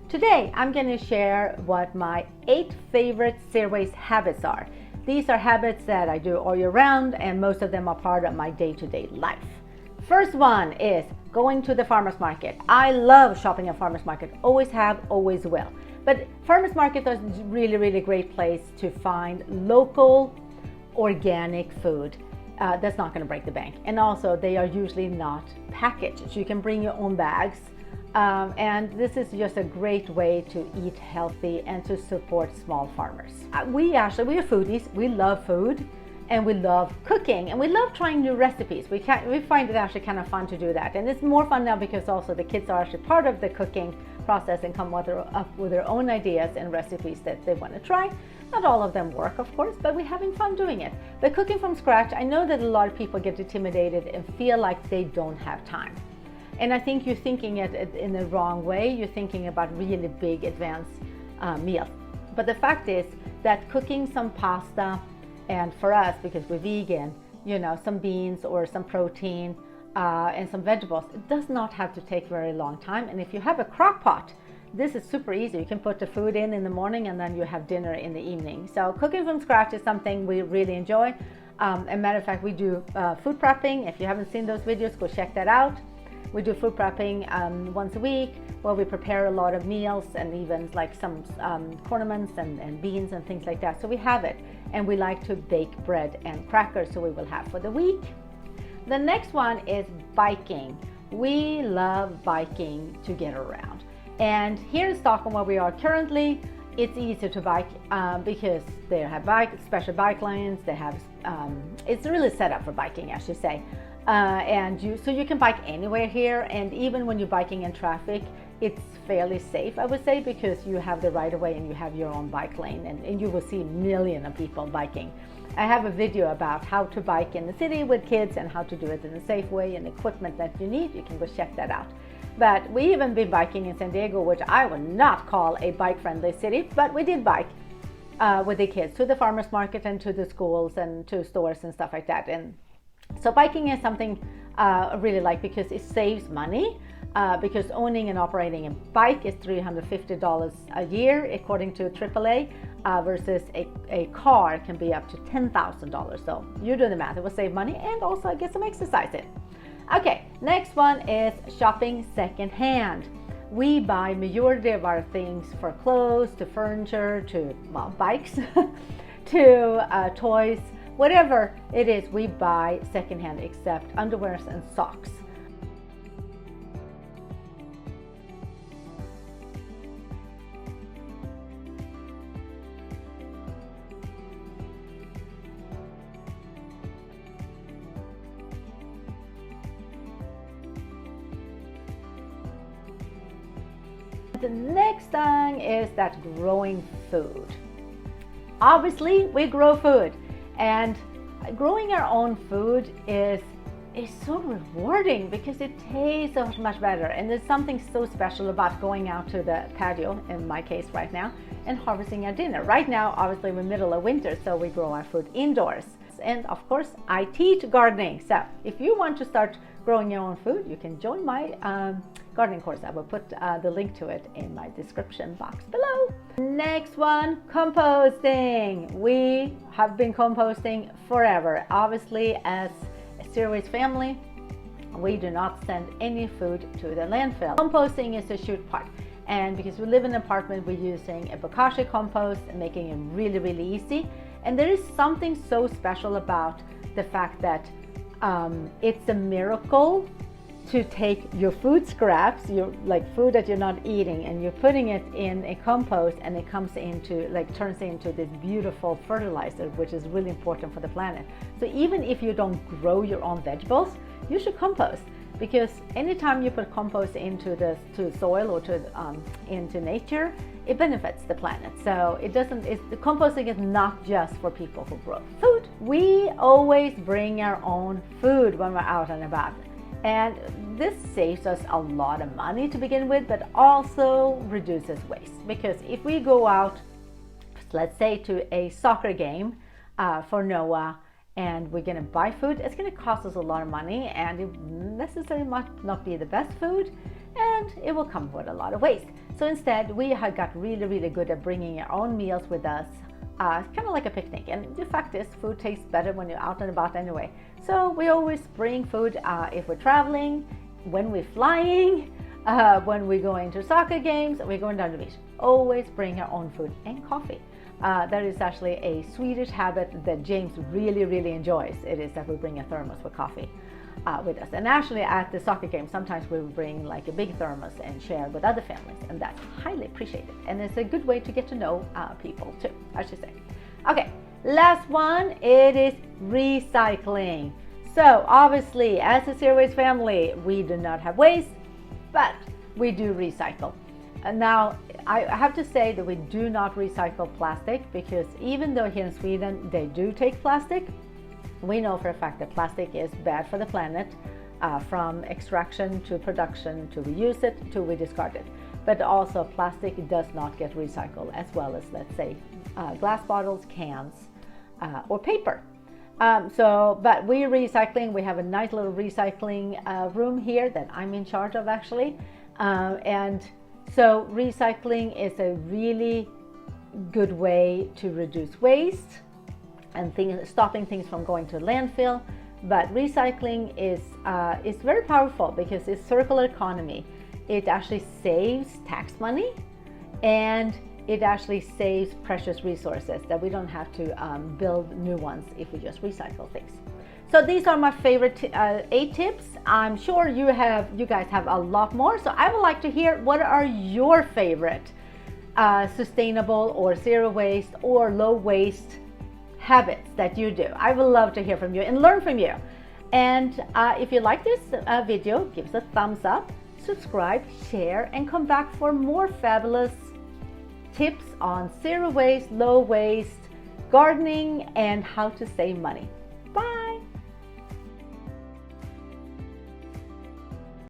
Today I'm going to share what my 8 favorite zero waste habits are. These are habits that I do all year round, and most of them are part of my day-to-day life. First one is going to the farmer's market. I love shopping at farmer's market, always have, always will. But farmer's market is a really great place to find local organic food that's not going to break the bank. And also they are usually not packaged, so you can bring your own bags. And this is just a great way to eat healthy and to support small farmers. We are foodies. We love food and we love cooking and we love trying new recipes. We find it actually kind of fun to do that, and it's more fun now because also the kids are actually part of the cooking process and come up with their own ideas and recipes that they want to try. Not all of them work, of course, but we're having fun doing it. But cooking from scratch, I know that a lot of people get intimidated and feel like they don't have time. And I think you're thinking it in the wrong way. You're thinking about really big advanced meals. But the fact is that cooking some pasta, and for us, because we're vegan, some beans or some protein and some vegetables, it does not have to take very long time. And if you have a crock pot, this is super easy. You can put the food in the morning and then you have dinner in the evening. So cooking from scratch is something we really enjoy. As a matter of fact, we do food prepping. If you haven't seen those videos, go check that out. We do food prepping once a week, where we prepare a lot of meals and even like some cornments and beans and things like that. So we have it, and we like to bake bread and crackers, so we will have for the week. The next one is biking. We love biking to get around. And here in Stockholm, where we are currently, it's easier to bike because they have special bike lanes. They have it's really set up for biking, I should say. So you can bike anywhere here, and even when you're biking in traffic, it's fairly safe, I would say, because you have the right of way and you have your own bike lane, and you will see millions of people biking. I have a video about how to bike in the city with kids and how to do it in a safe way and equipment that you need. You can go check that out. But we even been biking in San Diego, which I would not call a bike-friendly city, but we did bike with the kids to the farmers market and to the schools and to stores and stuff like that. And so biking is something I really like because it saves money, because owning and operating a bike is $350 a year according to AAA, versus a car can be up to $10,000. So you do the math, it will save money and also get some exercise in. Okay, next one is shopping secondhand. We buy majority of our things, for clothes to furniture to bikes to toys. Whatever it is, we buy secondhand, except underwears and socks. The next thing is that growing food. Obviously, we grow food. And growing our own food is so rewarding because it tastes so much better. And there's something so special about going out to the patio, in my case right now, and harvesting our dinner. Right now, obviously, we're middle of winter, so we grow our food indoors. And of course, I teach gardening. So if you want to start growing your own food, you can join my gardening course. I will put the link to it in my description box below. Next one, composting. We have been composting forever. Obviously, as a zero waste family, we do not send any food to the landfill. Composting is a huge part. And because we live in an apartment, we're using a Bokashi compost and making it really easy. And there is something so special about the fact that it's a miracle to take your food scraps, your food that you're not eating, and you're putting it in a compost, and it turns into this beautiful fertilizer, which is really important for the planet. So even if you don't grow your own vegetables, you should compost, because anytime you put compost into the soil or into nature, it benefits the planet. So the composting is not just for people who grow food. We always bring our own food when we're out and about. And this saves us a lot of money to begin with, but also reduces waste. Because if we go out, let's say to a soccer game for Noah, and we're going to buy food, it's going to cost us a lot of money, and it necessarily might not be the best food, and it will come with a lot of waste. So instead, we have got really good at bringing our own meals with us, kind of like a picnic. And the fact is, food tastes better when you're out and about anyway. So we always bring food if we're traveling, when we're flying, when we're going to soccer games, we're going down to the beach. Always bring our own food and coffee. That is actually a Swedish habit that James really enjoys. It is that we bring a thermos with coffee with us. And actually at the soccer game, sometimes we will bring like a big thermos and share with other families, and that's highly appreciated. And it's a good way to get to know people too, I should say. Okay, last one, it is recycling. So obviously, as a zero waste family, we do not have waste, but we do recycle. And now I have to say that we do not recycle plastic, because even though here in Sweden they do take plastic, we know for a fact that plastic is bad for the planet, from extraction to production to we use it to we discard it. But also plastic does not get recycled, as well as, let's say, glass bottles, cans, or paper. But we're recycling. We have a nice little recycling room here that I'm in charge of, actually. And so recycling is a really good way to reduce waste and stopping things from going to landfill. But recycling is very powerful because it's circular economy. It actually saves tax money, and it actually saves precious resources that we don't have to build new ones if we just recycle things. So these are my favorite 8 tips. I'm sure you guys have a lot more. So I would like to hear, what are your favorite sustainable or zero waste or low waste habits that you do? I would love to hear from you and learn from you. And if you like this video, give us a thumbs up, subscribe, share, and come back for more fabulous tips on zero waste, low waste, gardening, and how to save money. Bye!